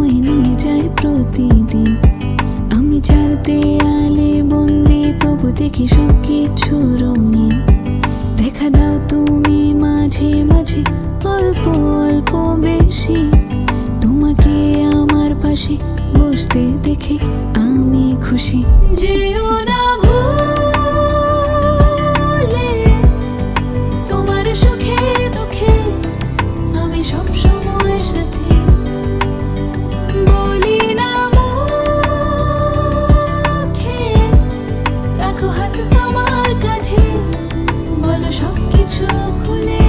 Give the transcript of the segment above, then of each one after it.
সময় নিয়ে যায় প্রতিদিন। আমি চার দেয়ালে বন্দি, তবু দেখি সব কিছু রঙিন। দেখা দাও তুমি মাঝে মাঝে, অল্প অল্প বেশি। তোমাকে আমার পাশে বসতে দেখে আমি খুশি। যেও না ভুলে, তোমার সুখে দুঃখে আমি সব সময় সাথে। বলি না মুখে, রাখো হাত আমার কাঁধে, বলো সব কিছু খুলে।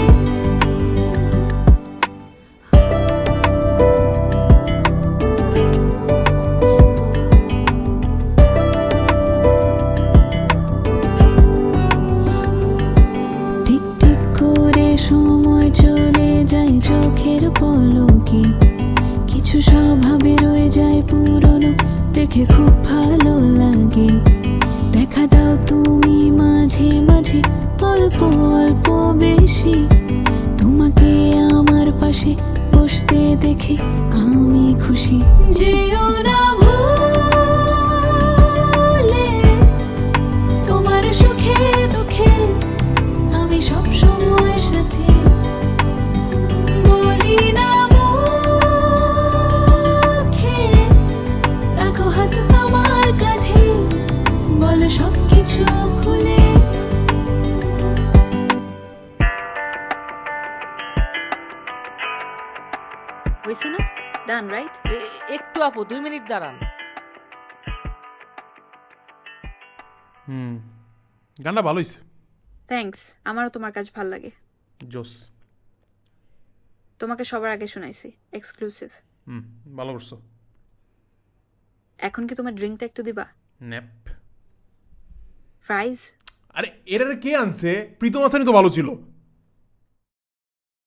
টিক টিক করে সময় চলে যায় চোখের পলকে। কিছু স্বভাবে রয়ে যায় পুরনো, দেখে খুব ভালো লাগে। দেখা দাও তুমি মাঝে মাঝে, অল্প অল্প বেশি। তোমাকে আমার পাশে বসতে দেখে আমি খুশি। যেও না ভুলে, তোমার সুখে দুঃখে আমি সব সময় সাথে। বলি না মুখে, রাখো হাত আমার কাঁধে, বলো সব কিছু খুলে। হয়েছে না? ডান, রাইট? একটু আপু 2 মিনিট দাঁড়ান। গানটা ভালো হয়েছে। থ্যাঙ্কস, আমারও তোমার কাজ ভাল লাগে। জোস। তোমাকে সবার আগে শোনাইছি, এক্সক্লুসিভ। ভালো করছো। এখন কি তোমার ড্রিঙ্কটা একটু দিবা? ন্যাপ। ফ্রাইজ? আরে এর কে আনছে? প্রীতম আসানি তো ভালো ছিল।